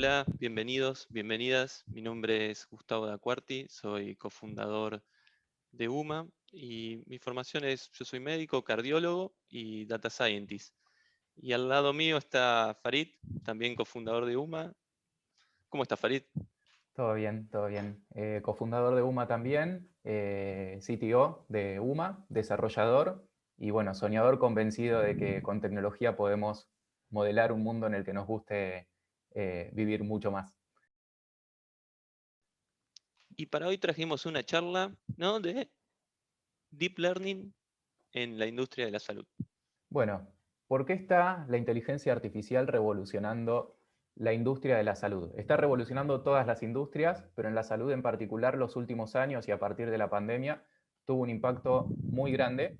Hola, bienvenidos, bienvenidas. Mi nombre es Gustavo D'Acuarti, soy cofundador de UMA y mi formación es, yo soy médico, cardiólogo y data scientist. Y al lado mío está Farid, también cofundador de UMA. ¿Cómo está Farid? Todo bien, todo bien. Cofundador de UMA también, CTO de UMA, desarrollador y bueno, soñador convencido de que con tecnología podemos modelar un mundo en el que nos guste vivir mucho más. Y para hoy trajimos una charla, ¿no?, de Deep Learning en la industria de la salud. Bueno, ¿por qué está la inteligencia artificial revolucionando la industria de la salud? Está revolucionando todas las industrias, pero en la salud en particular los últimos años y a partir de la pandemia tuvo un impacto muy grande.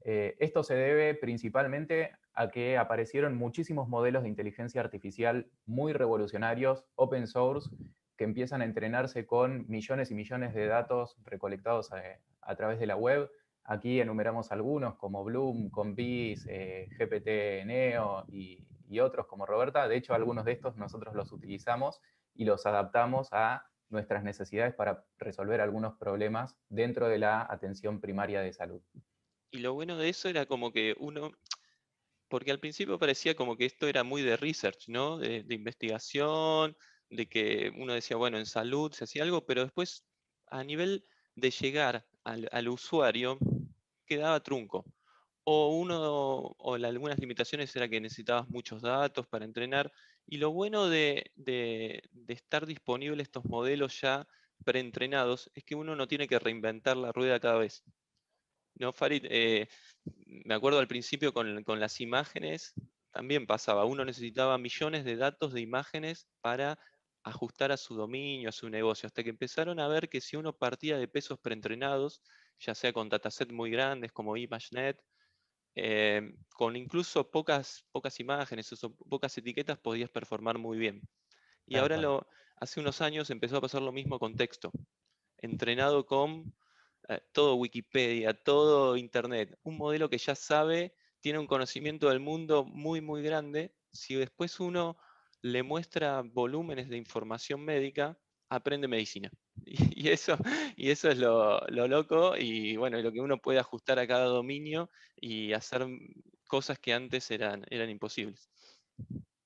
Esto se debe principalmente a que aparecieron muchísimos modelos de inteligencia artificial muy revolucionarios, open source, que empiezan a entrenarse con millones y millones de datos recolectados a través de la web. Aquí enumeramos algunos como Bloom, Convis, GPT Neo y otros como Roberta. De hecho, algunos de estos nosotros los utilizamos y los adaptamos a nuestras necesidades para resolver algunos problemas dentro de la atención primaria de salud. Y lo bueno de eso era como que uno, porque al principio parecía como que esto era muy de research, ¿no? De investigación, de que uno decía, bueno, en salud se hacía algo, pero después a nivel de llegar al usuario quedaba trunco. Algunas limitaciones era que necesitabas muchos datos para entrenar. Y lo bueno de estar disponibles estos modelos ya preentrenados es que uno no tiene que reinventar la rueda cada vez. No, Farid, me acuerdo al principio con las imágenes, también pasaba, uno necesitaba millones de datos de imágenes para ajustar a su dominio, a su negocio, hasta que empezaron a ver que si uno partía de pesos preentrenados, ya sea con datasets muy grandes como ImageNet, con incluso pocas imágenes, pocas etiquetas, podías performar muy bien. Y Tal ahora cual. hace unos años empezó a pasar lo mismo con texto, entrenado con todo Wikipedia, todo Internet, un modelo que ya sabe, tiene un conocimiento del mundo muy, muy grande. Si después uno le muestra volúmenes de información médica, aprende medicina. Y eso es lo loco y bueno, lo que uno puede ajustar a cada dominio y hacer cosas que antes eran imposibles.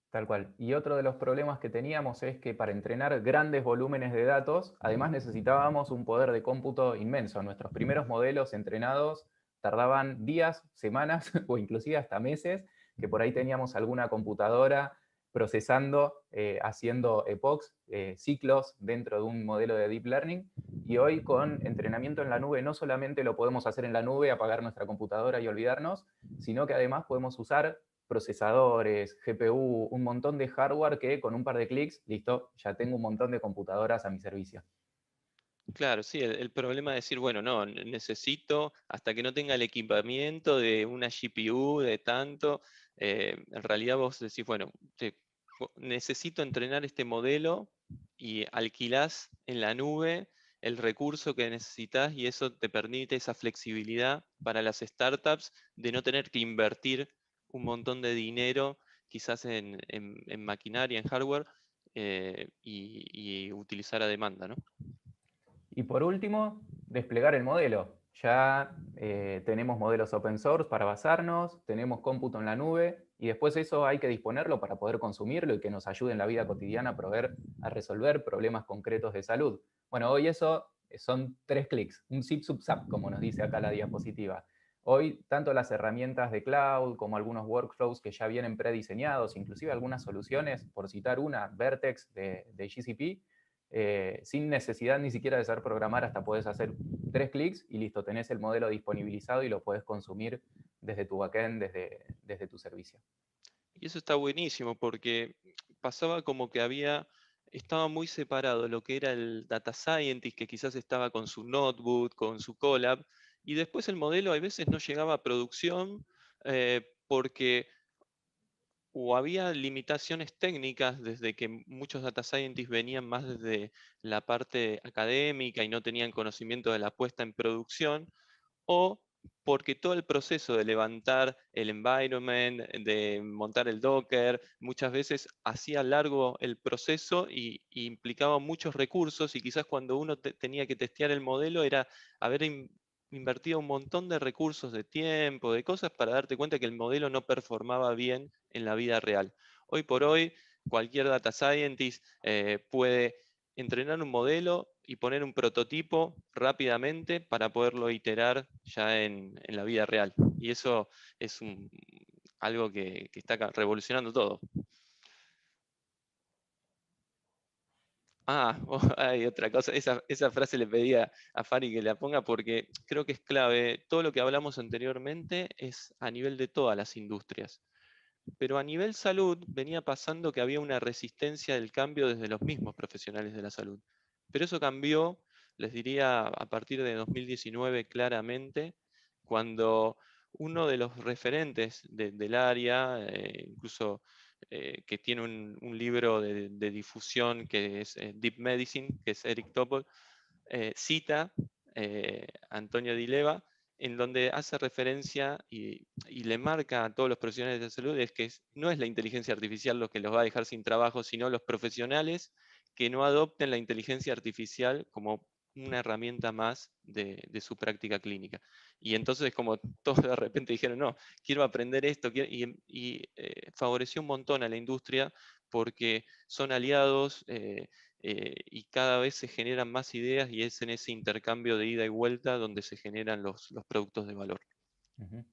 Tal cual. Y otro de los problemas que teníamos es que para entrenar grandes volúmenes de datos, además necesitábamos un poder de cómputo inmenso. Nuestros primeros modelos entrenados tardaban días, semanas o inclusive hasta meses, que por ahí teníamos alguna computadora procesando, haciendo epochs, ciclos dentro de un modelo de deep learning. Y hoy con entrenamiento en la nube no solamente lo podemos hacer en la nube, apagar nuestra computadora y olvidarnos, sino que además podemos usar procesadores, GPU, un montón de hardware que con un par de clics, listo, ya tengo un montón de computadoras a mi servicio. Claro, sí, el problema de decir, bueno, no, necesito, hasta que no tenga el equipamiento de una GPU, de tanto, en realidad vos decís, bueno, necesito entrenar este modelo y alquilás en la nube el recurso que necesitas y eso te permite esa flexibilidad para las startups de no tener que invertir un montón de dinero quizás en maquinaria, en hardware, y utilizar a demanda, ¿no? Y por último, desplegar el modelo. Ya tenemos modelos open source para basarnos, tenemos cómputo en la nube y después eso hay que disponerlo para poder consumirlo y que nos ayude en la vida cotidiana a resolver problemas concretos de salud. Bueno, hoy eso son 3 clics, un zip sub zap, como nos dice acá la diapositiva. Hoy, tanto las herramientas de cloud como algunos workflows que ya vienen prediseñados, inclusive algunas soluciones, por citar una, Vertex de GCP, sin necesidad ni siquiera de saber programar, hasta puedes hacer 3 clics y listo, tenés el modelo disponibilizado y lo puedes consumir desde tu backend, desde tu servicio. Y eso está buenísimo porque pasaba como que estaba muy separado lo que era el data scientist, que quizás estaba con su notebook, con su Colab, y después el modelo a veces no llegaba a producción porque o había limitaciones técnicas desde que muchos data scientists venían más desde la parte académica y no tenían conocimiento de la puesta en producción, o porque todo el proceso de levantar el environment, de montar el Docker, muchas veces hacía largo el proceso y implicaba muchos recursos, y quizás cuando uno tenía que testear el modelo era haber invertido un montón de recursos, de tiempo, de cosas para darte cuenta que el modelo no performaba bien en la vida real. Hoy por hoy, cualquier data scientist puede entrenar un modelo y poner un prototipo rápidamente para poderlo iterar ya en la vida real. Y eso es algo que está revolucionando todo. Hay otra cosa. Esa frase le pedía a Fari que la ponga porque creo que es clave. Todo lo que hablamos anteriormente es a nivel de todas las industrias. Pero a nivel salud venía pasando que había una resistencia del cambio desde los mismos profesionales de la salud. Pero eso cambió, les diría, a partir de 2019 claramente, cuando uno de los referentes del área, incluso que tiene un libro de difusión que es Deep Medicine, que es Eric Topol, cita Antonio Dileva, en donde hace referencia y le marca a todos los profesionales de salud es que no es la inteligencia artificial lo que los va a dejar sin trabajo, sino los profesionales que no adopten la inteligencia artificial como una herramienta más de su práctica clínica. Y entonces como todos de repente dijeron, no, quiero aprender esto, y favoreció un montón a la industria porque son aliados, y cada vez se generan más ideas y es en ese intercambio de ida y vuelta donde se generan los productos de valor. Ujú.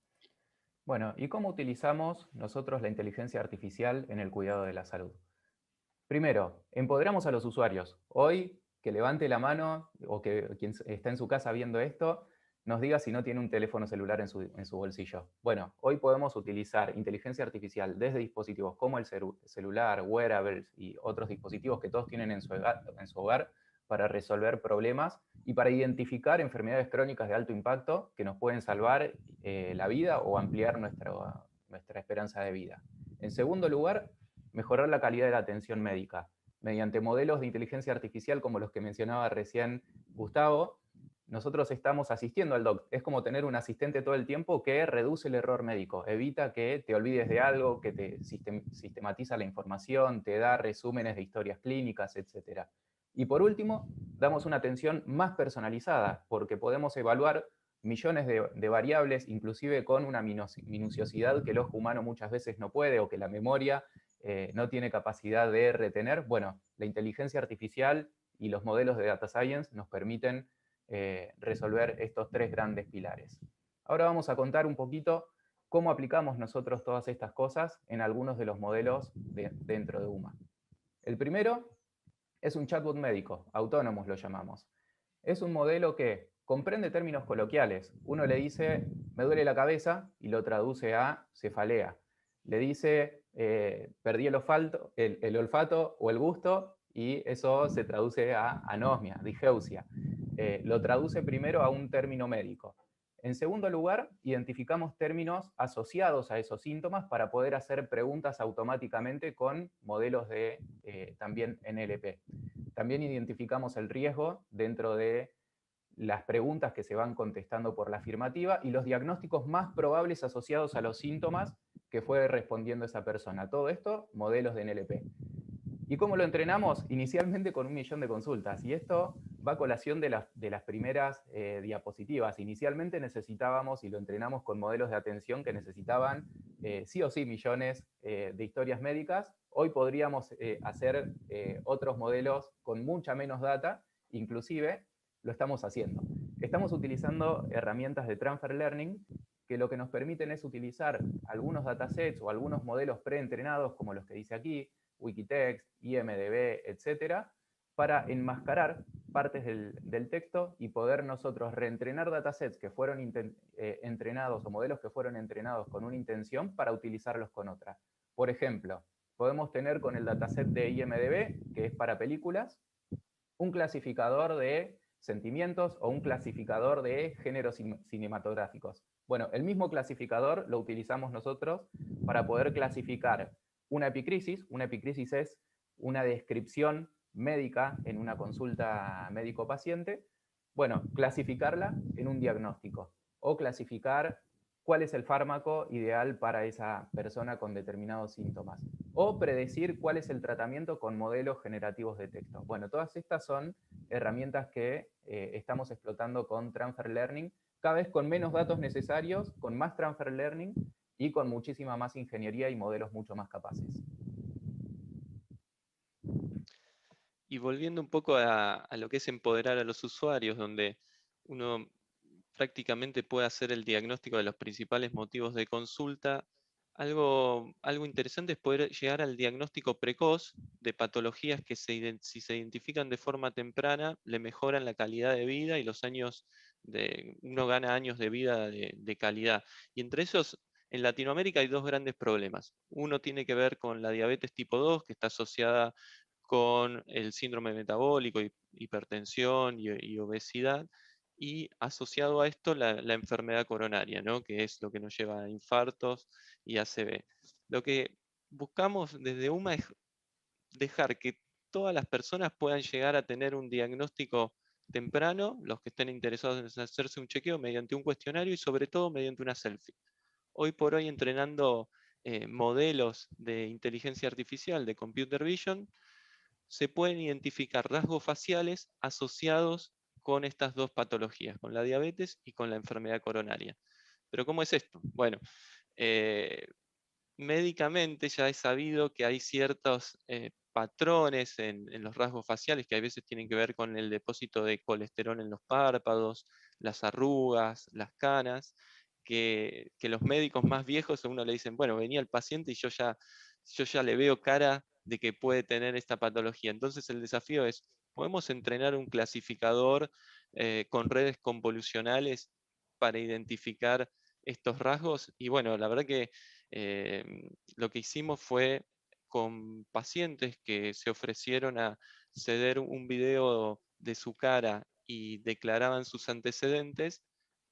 Bueno, ¿y cómo utilizamos nosotros la inteligencia artificial en el cuidado de la salud? Primero, empoderamos a los usuarios. Hoy, que levante la mano o que quien está en su casa viendo esto, nos diga si no tiene un teléfono celular en su bolsillo. Bueno, hoy podemos utilizar inteligencia artificial desde dispositivos como el celular, wearables y otros dispositivos que todos tienen en su hogar para resolver problemas y para identificar enfermedades crónicas de alto impacto que nos pueden salvar la vida o ampliar nuestra esperanza de vida. En segundo lugar, mejorar la calidad de la atención médica mediante modelos de inteligencia artificial como los que mencionaba recién Gustavo. Nosotros estamos asistiendo al doc. Es como tener un asistente todo el tiempo que reduce el error médico, evita que te olvides de algo, que te sistematiza la información, te da resúmenes de historias clínicas, etc. Y por último, damos una atención más personalizada, porque podemos evaluar millones de variables, inclusive con una minuciosidad que el ojo humano muchas veces no puede, o que la memoria no tiene capacidad de retener. Bueno, la inteligencia artificial y los modelos de data science nos permiten resolver estos tres grandes pilares. Ahora vamos a contar un poquito cómo aplicamos nosotros todas estas cosas en algunos de los modelos dentro de UMA. El primero es un chatbot médico, autónomos lo llamamos. Es un modelo que comprende términos coloquiales. Uno le dice, me duele la cabeza, y lo traduce a cefalea. Le dice, perdí el olfato o el gusto, y eso se traduce a anosmia, digeusia. Lo traduce primero a un término médico. En segundo lugar, identificamos términos asociados a esos síntomas para poder hacer preguntas automáticamente con modelos de también NLP. También identificamos el riesgo dentro de las preguntas que se van contestando por la afirmativa y los diagnósticos más probables asociados a los síntomas que fue respondiendo esa persona. Todo esto, modelos de NLP. ¿Y cómo lo entrenamos? Inicialmente con 1 millón de consultas. Y esto va a colación de las primeras diapositivas. Inicialmente necesitábamos, y lo entrenamos con modelos de atención que necesitaban sí o sí millones de historias médicas. Hoy podríamos hacer otros modelos con mucha menos data, inclusive lo estamos haciendo. Estamos utilizando herramientas de transfer learning que lo que nos permiten es utilizar algunos datasets o algunos modelos preentrenados, como los que dice aquí, Wikitext, IMDb, etc., para enmascarar partes del texto y poder nosotros reentrenar datasets que fueron entrenados o modelos que fueron entrenados con una intención para utilizarlos con otra. Por ejemplo, podemos tener con el dataset de IMDb, que es para películas, un clasificador de sentimientos o un clasificador de géneros cinematográficos. Bueno, el mismo clasificador lo utilizamos nosotros para poder clasificar una epicrisis. Una epicrisis es una descripción médica en una consulta médico-paciente. Bueno, clasificarla en un diagnóstico. o clasificar cuál es el fármaco ideal para esa persona con determinados síntomas, o predecir cuál es el tratamiento con modelos generativos de texto. Bueno, todas estas son herramientas que estamos explotando con Transfer Learning, cada vez con menos datos necesarios, con más Transfer Learning y con muchísima más ingeniería y modelos mucho más capaces. Y volviendo un poco a lo que es empoderar a los usuarios, donde uno prácticamente puede hacer el diagnóstico de los principales motivos de consulta, algo interesante es poder llegar al diagnóstico precoz de patologías que si se identifican de forma temprana, le mejoran la calidad de vida y los años uno gana años de vida de calidad. Y entre esos, en Latinoamérica hay dos grandes problemas. Uno tiene que ver con la diabetes tipo 2, que está asociada con el síndrome metabólico, hipertensión y obesidad, y asociado a esto la enfermedad coronaria, ¿no? Que es lo que nos lleva a infartos y ACV. Lo que buscamos desde UMA es dejar que todas las personas puedan llegar a tener un diagnóstico temprano, los que estén interesados en hacerse un chequeo mediante un cuestionario y sobre todo mediante una selfie. Hoy por hoy entrenando modelos de inteligencia artificial, de computer vision, se pueden identificar rasgos faciales asociados con estas dos patologías, con la diabetes y con la enfermedad coronaria. Pero ¿cómo es esto? Bueno, eh, médicamente ya es sabido que hay ciertos patrones en los rasgos faciales que a veces tienen que ver con el depósito de colesterol en los párpados, las arrugas, las canas, que los médicos más viejos a uno le dicen, bueno, venía el paciente y yo ya le veo cara de que puede tener esta patología. Entonces el desafío es, ¿podemos entrenar un clasificador con redes convolucionales para identificar estos rasgos? Y bueno, la verdad que eh, lo que hicimos fue con pacientes que se ofrecieron a ceder un video de su cara y declaraban sus antecedentes,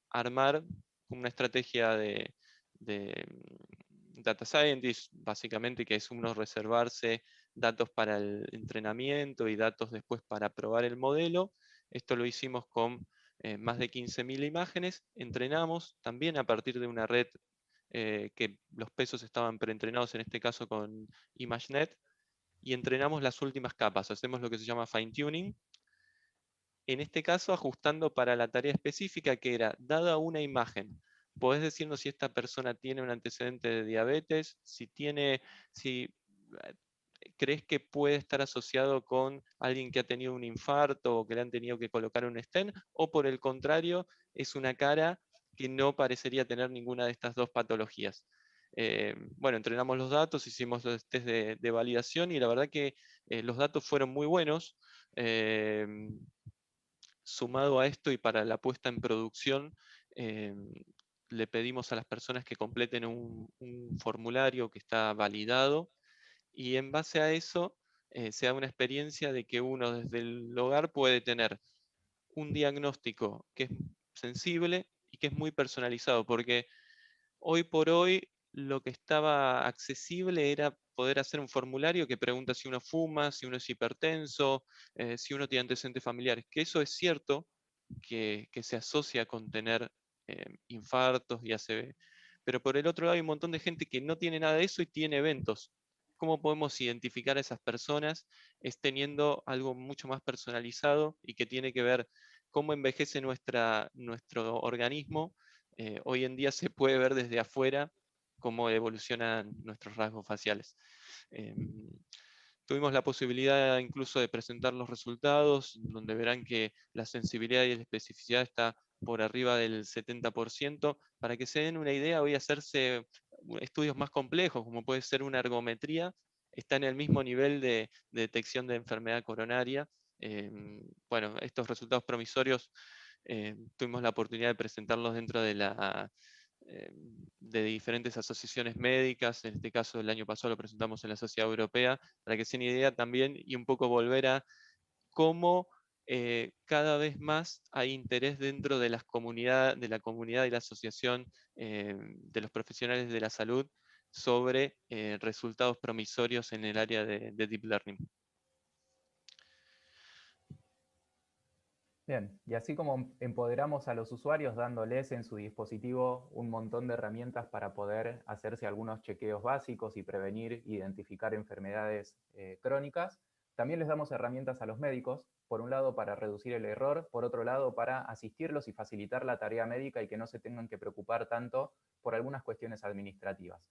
armar una estrategia de data scientist, básicamente, que es uno reservarse datos para el entrenamiento y datos después para probar el modelo. Esto lo hicimos con más de 15.000 imágenes. Entrenamos también a partir de una red que los pesos estaban preentrenados, en este caso con ImageNet, y entrenamos las últimas capas. Hacemos lo que se llama fine tuning, en este caso ajustando para la tarea específica que era, dada una imagen, podés decirnos si esta persona tiene un antecedente de diabetes, si crees que puede estar asociado con alguien que ha tenido un infarto o que le han tenido que colocar un stent, o por el contrario, es una cara que no parecería tener ninguna de estas dos patologías. Bueno, entrenamos los datos, hicimos los test de validación y la verdad que los datos fueron muy buenos. Eh, Sumado a esto y para la puesta en producción, eh, le pedimos a las personas que completen un formulario que está validado y en base a eso se da una experiencia de que uno desde el hogar puede tener un diagnóstico que es sensible y que es muy personalizado, porque hoy por hoy lo que estaba accesible era poder hacer un formulario que pregunta si uno fuma, si uno es hipertenso, si uno tiene antecedentes familiares, que eso es cierto, que se asocia con tener infartos y ACV. Pero por el otro lado hay un montón de gente que no tiene nada de eso y tiene eventos. ¿Cómo podemos identificar a esas personas? Es teniendo algo mucho más personalizado y que tiene que ver cómo envejece nuestro organismo. Hoy en día se puede ver desde afuera cómo evolucionan nuestros rasgos faciales. Tuvimos la posibilidad incluso de presentar los resultados, donde verán que la sensibilidad y la especificidad está por arriba del 70%. Para que se den una idea, voy a hacerse estudios más complejos, como puede ser una ergometría, está en el mismo nivel de detección de enfermedad coronaria. Bueno, estos resultados promisorios tuvimos la oportunidad de presentarlos dentro de diferentes asociaciones médicas. En este caso, el año pasado lo presentamos en la Sociedad Europea, para que se den idea también y un poco volver a cómo cada vez más hay interés dentro de de la comunidad y la asociación de los profesionales de la salud sobre resultados promisorios en el área de Deep Learning. Bien, y así como empoderamos a los usuarios dándoles en su dispositivo un montón de herramientas para poder hacerse algunos chequeos básicos y prevenir, identificar enfermedades crónicas, también les damos herramientas a los médicos, por un lado para reducir el error, por otro lado para asistirlos y facilitar la tarea médica y que no se tengan que preocupar tanto por algunas cuestiones administrativas.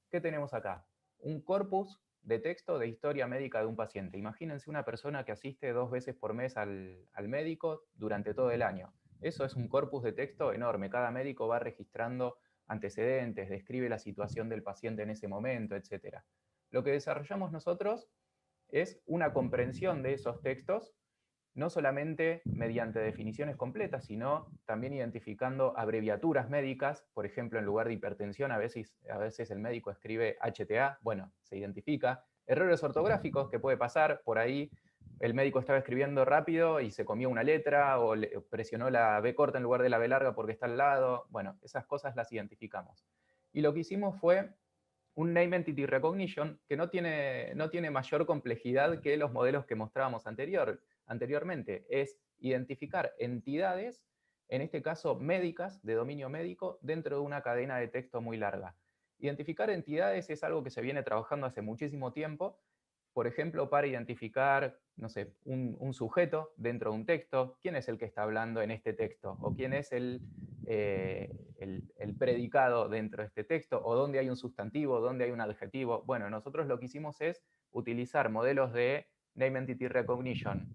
¿Qué tenemos acá? Un corpus de texto de historia médica de un paciente. Imagínense una persona que asiste 2 veces por mes al médico durante todo el año. Eso es un corpus de texto enorme. Cada médico va registrando antecedentes, describe la situación del paciente en ese momento, etc. Lo que desarrollamos nosotros es una comprensión de esos textos, no solamente mediante definiciones completas, sino también identificando abreviaturas médicas. Por ejemplo, en lugar de hipertensión, a veces el médico escribe HTA, bueno, se identifica. Errores ortográficos que puede pasar, por ahí el médico estaba escribiendo rápido y se comió una letra o presionó la B corta en lugar de la B larga porque está al lado. Bueno, esas cosas las identificamos. Y lo que hicimos fue un Name Entity Recognition que no tiene mayor complejidad que los modelos que mostrábamos anteriormente. Es identificar entidades, en este caso médicas, de dominio médico, dentro de una cadena de texto muy larga. Identificar entidades es algo que se viene trabajando hace muchísimo tiempo, por ejemplo, para identificar, no sé, un sujeto dentro de un texto, quién es el que está hablando en este texto, o quién es el predicado dentro de este texto, o dónde hay un sustantivo, dónde hay un adjetivo. Bueno, nosotros lo que hicimos es utilizar modelos de Name Entity Recognition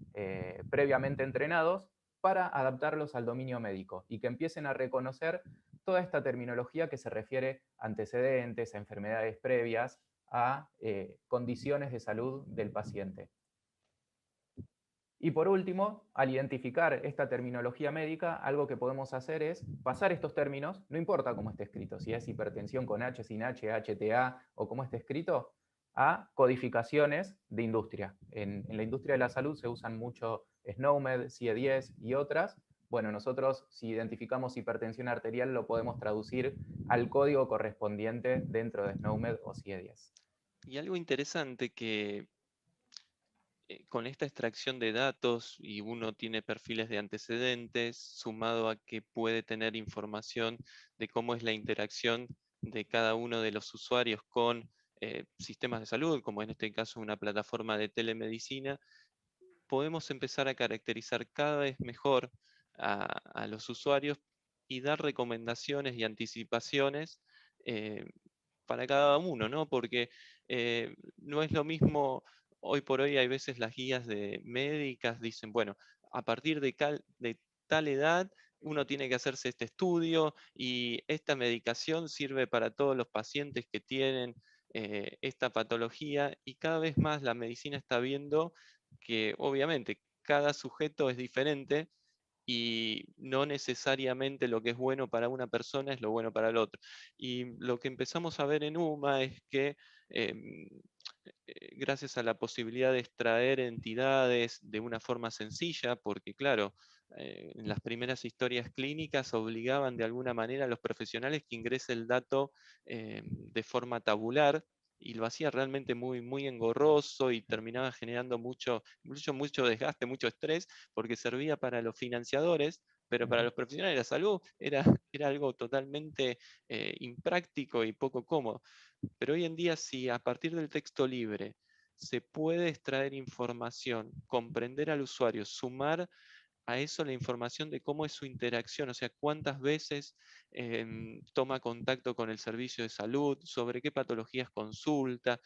previamente entrenados para adaptarlos al dominio médico y que empiecen a reconocer toda esta terminología que se refiere a antecedentes, a enfermedades previas, a condiciones de salud del paciente. Y por último, al identificar esta terminología médica, algo que podemos hacer es pasar estos términos, no importa cómo esté escrito, si es hipertensión con H, sin H, HTA o cómo esté escrito, a codificaciones de industria. En la industria de la salud se usan mucho SNOMED, CIE-10 y otras. Bueno, nosotros si identificamos hipertensión arterial lo podemos traducir al código correspondiente dentro de SNOMED o CIE-10. Y algo interesante que con esta extracción de datos y uno tiene perfiles de antecedentes, sumado a que puede tener información de cómo es la interacción de cada uno de los usuarios con sistemas de salud, como en este caso una plataforma de telemedicina, podemos empezar a caracterizar cada vez mejor a los usuarios y dar recomendaciones y anticipaciones eh, para cada uno, ¿no? Porque no es lo mismo, hoy por hoy hay veces las guías de médicas dicen, bueno, a partir de tal edad uno tiene que hacerse este estudio y esta medicación sirve para todos los pacientes que tienen esta patología y cada vez más la medicina está viendo que obviamente cada sujeto es diferente y no necesariamente lo que es bueno para una persona es lo bueno para el otro. Y lo que empezamos a ver en UMA es que em, gracias a la posibilidad de extraer entidades de una forma sencilla, porque claro, en las primeras historias clínicas obligaban de alguna manera a los profesionales que ingrese el dato de forma tabular, y lo hacía realmente muy, muy engorroso y terminaba generando mucho desgaste, mucho estrés, porque servía para los financiadores, pero para los profesionales de la salud era algo totalmente impráctico y poco cómodo. Pero hoy en día, si a partir del texto libre se puede extraer información, comprender al usuario, sumar a eso la información de cómo es su interacción, o sea, cuántas veces toma contacto con el servicio de salud, sobre qué patologías consulta,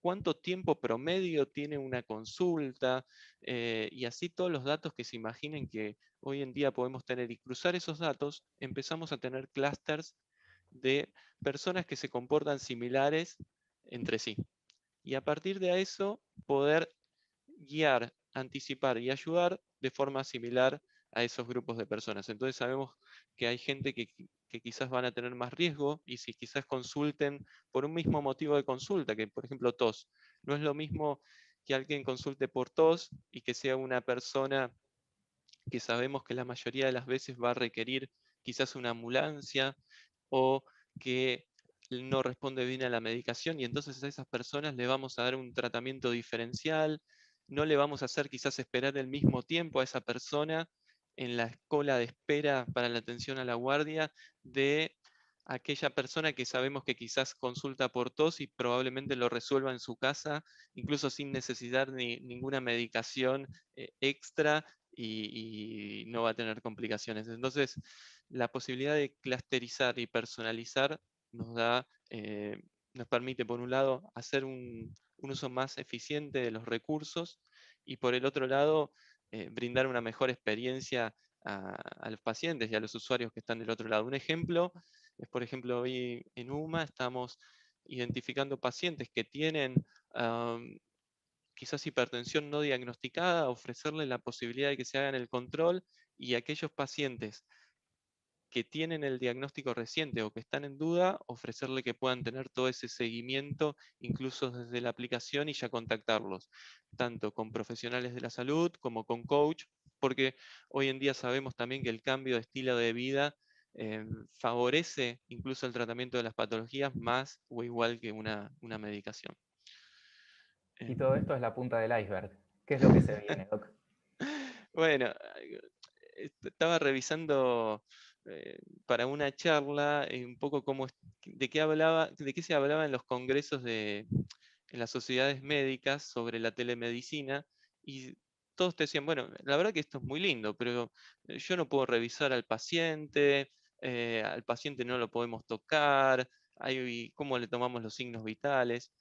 cuánto tiempo promedio tiene una consulta, y así todos los datos que se imaginen que hoy en día podemos tener. Y cruzar esos datos, empezamos a tener clústeres de personas que se comportan similares entre sí. Y a partir de eso, poder guiar, anticipar y ayudar de forma similar a esos grupos de personas. Entonces sabemos que hay gente que quizás van a tener más riesgo y si quizás consulten por un mismo motivo de consulta, que por ejemplo tos. No es lo mismo que alguien consulte por tos y que sea una persona que sabemos que la mayoría de las veces va a requerir quizás una ambulancia o que no responde bien a la medicación y entonces a esas personas le vamos a dar un tratamiento diferencial, no le vamos a hacer quizás esperar el mismo tiempo a esa persona en la cola de espera para la atención a la guardia de aquella persona que sabemos que quizás consulta por tos y probablemente lo resuelva en su casa, incluso sin necesitar ninguna medicación extra y no va a tener complicaciones. Entonces, la posibilidad de clusterizar y personalizar nos da, nos permite, por un lado, hacer un uso más eficiente de los recursos y por el otro lado, brindar una mejor experiencia a los pacientes y a los usuarios que están del otro lado. Un ejemplo es, por ejemplo, hoy en UMA estamos identificando pacientes que tienen quizás hipertensión no diagnosticada, ofrecerles la posibilidad de que se hagan el control y aquellos pacientes que tienen el diagnóstico reciente o que están en duda, ofrecerle que puedan tener todo ese seguimiento, incluso desde la aplicación y ya contactarlos, tanto con profesionales de la salud como con coach, porque hoy en día sabemos también que el cambio de estilo de vida favorece incluso el tratamiento de las patologías más o igual que una medicación. Y todo esto es la punta del iceberg. ¿Qué es lo que se viene, Doc? Bueno, estaba revisando para una charla un poco de qué hablaba, de qué se hablaba en los congresos en las sociedades médicas sobre la telemedicina y todos te decían, bueno, la verdad que esto es muy lindo, pero yo no puedo revisar al paciente no lo podemos tocar, cómo le tomamos los signos vitales.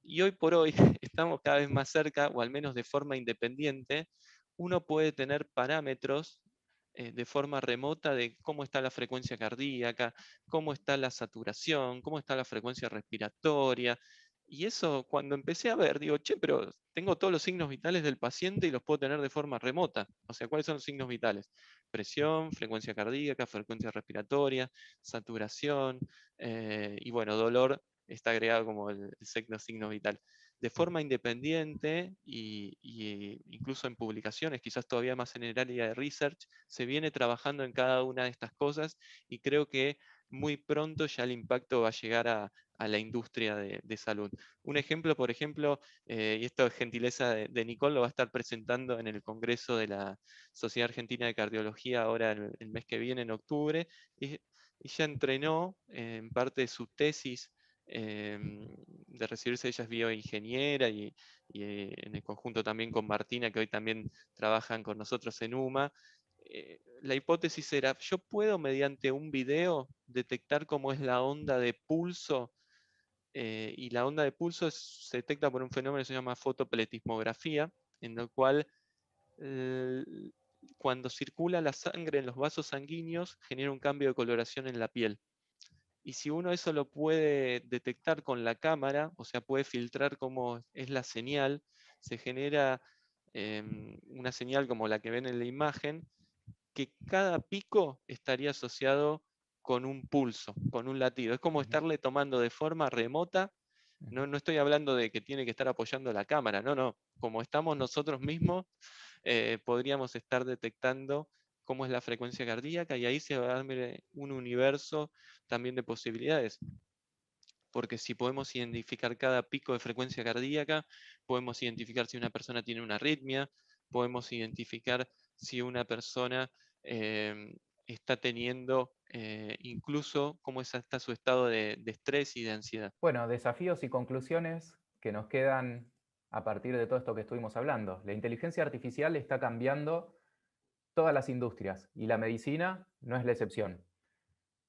Y hoy por hoy estamos cada vez más cerca, o al menos de forma independiente, uno puede tener parámetros de forma remota de cómo está la frecuencia cardíaca, cómo está la saturación, cómo está la frecuencia respiratoria. Y eso cuando empecé a ver, digo, che, pero tengo todos los signos vitales del paciente y los puedo tener de forma remota. O sea, ¿cuáles son los signos vitales? Presión, frecuencia cardíaca, frecuencia respiratoria, saturación y bueno, dolor está agregado como el signo vital. De forma independiente y incluso en publicaciones, quizás todavía más en el área de research, se viene trabajando en cada una de estas cosas y creo que muy pronto ya el impacto va a llegar a la industria de salud. Un ejemplo, por ejemplo, y esto es gentileza de Nicole, lo va a estar presentando en el Congreso de la Sociedad Argentina de Cardiología ahora el mes que viene, en octubre, y ella entrenó en parte de su tesis de recibirse, ella es bioingeniera y en el conjunto también con Martina, que hoy también trabajan con nosotros en UMA. La hipótesis era, yo puedo mediante un video detectar cómo es la onda de pulso, y la onda de pulso se detecta por un fenómeno que se llama fotopletismografía, en el cual eh, cuando circula la sangre en los vasos sanguíneos genera un cambio de coloración en la piel. Y si uno eso lo puede detectar con la cámara, o sea, puede filtrar cómo es la señal, se genera una señal como la que ven en la imagen, que cada pico estaría asociado con un pulso, con un latido. Es como Ujú, estarle tomando de forma remota. ujú. No estoy hablando de que tiene que estar apoyando la cámara, no. Como estamos nosotros mismos, podríamos estar detectando cómo es la frecuencia cardíaca y ahí se va a dar un universo también de posibilidades. Porque si podemos identificar cada pico de frecuencia cardíaca, podemos identificar si una persona tiene una arritmia, podemos identificar si una persona está teniendo incluso cómo está su estado de estrés y de ansiedad. Bueno, desafíos y conclusiones que nos quedan a partir de todo esto que estuvimos hablando. La inteligencia artificial está cambiando todas las industrias y la medicina no es la excepción.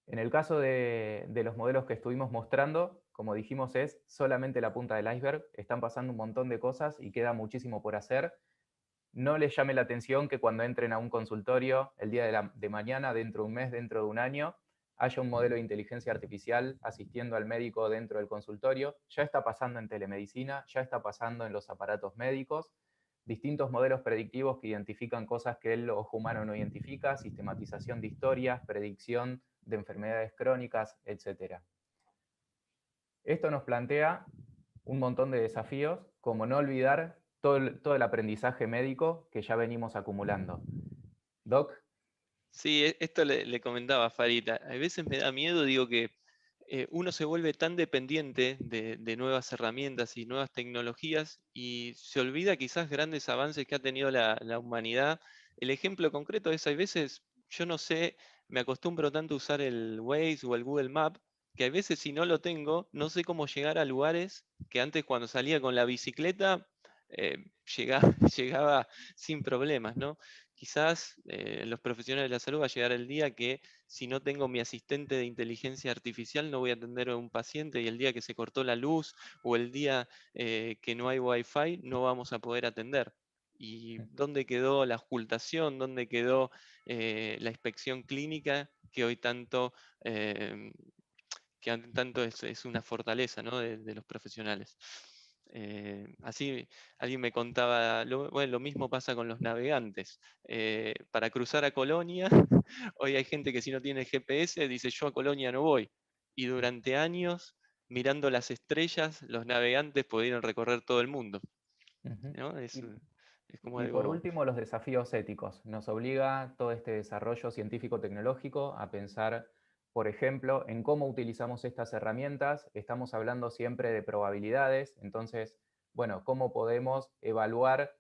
En el caso de los modelos que estuvimos mostrando, como dijimos, es solamente la punta del iceberg. Están pasando un montón de cosas y queda muchísimo por hacer. No les llame la atención que cuando entren a un consultorio el día de mañana, dentro de un mes, dentro de un año, haya un modelo de inteligencia artificial asistiendo al médico dentro del consultorio. Ya está pasando en telemedicina, ya está pasando en los aparatos médicos. Distintos modelos predictivos que identifican cosas que el ojo humano no identifica, sistematización de historias, predicción de enfermedades crónicas, etc. Esto nos plantea un montón de desafíos, como no olvidar todo el aprendizaje médico que ya venimos acumulando. Doc, Sí, esto le comentaba a Farita. A veces me da miedo, digo que uno se vuelve tan dependiente de nuevas herramientas y nuevas tecnologías y se olvida quizás grandes avances que ha tenido la humanidad el ejemplo concreto es, hay veces, yo no sé, me acostumbro tanto a usar el Waze o el Google Map, que a veces si no lo tengo, no sé cómo llegar a lugares que antes cuando salía con la bicicleta, llegaba, llegaba sin problemas, ¿no? Quizás los profesionales de la salud va a llegar el día que si no tengo mi asistente de inteligencia artificial no voy a atender a un paciente y el día que se cortó la luz o el día que no hay wifi no vamos a poder atender. ¿Y dónde quedó la ocultación? ¿Dónde quedó la inspección clínica que hoy tanto, tanto es una fortaleza, ¿no? de los profesionales? Así alguien me contaba, bueno, lo mismo pasa con los navegantes. Para cruzar a Colonia, hoy hay gente que si no tiene GPS dice yo a Colonia no voy. Y durante años, mirando las estrellas, los navegantes pudieron recorrer todo el mundo. Ujú. ¿No? Y, Es como y por algo... último, los desafíos éticos. Nos obliga todo este desarrollo científico-tecnológico a pensar, por ejemplo, en cómo utilizamos estas herramientas. Estamos hablando siempre de probabilidades, entonces, bueno, cómo podemos evaluar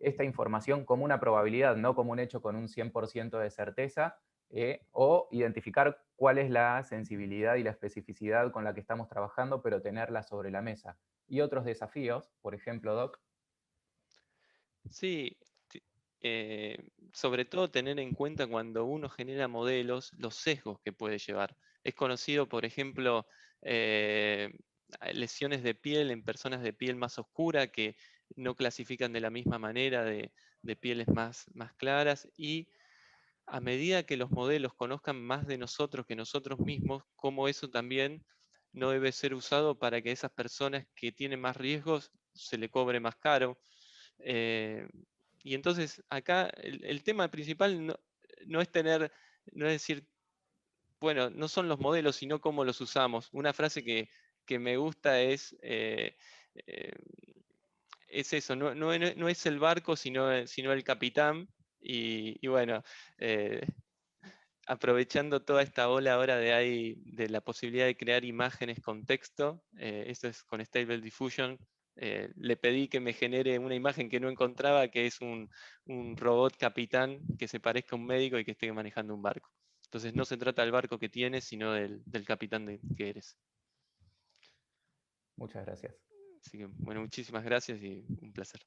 esta información como una probabilidad, no como un hecho con un 100% de certeza, o identificar cuál es la sensibilidad y la especificidad con la que estamos trabajando, pero tenerla sobre la mesa. Y otros desafíos, por ejemplo, Doc. Sí, ti- sobre todo tener en cuenta cuando uno genera modelos, los sesgos que puede llevar. Es conocido, por ejemplo, lesiones de piel en personas de piel más oscura que no clasifican de la misma manera de pieles más claras y a medida que los modelos conozcan más de nosotros que nosotros mismos, cómo eso también no debe ser usado para que esas personas que tienen más riesgos se le cobre más caro. Eh, y entonces acá el tema principal no es tener, no es decir, bueno, no son los modelos, sino cómo los usamos. Una frase que me gusta eh, es eso, no es el barco, sino el capitán. Y bueno, eh, aprovechando toda esta ola ahora de la posibilidad de crear imágenes con texto, esto es con Stable Diffusion, le pedí que me genere una imagen que no encontraba, que es un robot capitán que se parezca a un médico y que esté manejando un barco. Entonces no se trata del barco que tienes, sino del capitán que eres. Muchas gracias. Así que, bueno, muchísimas gracias y un placer.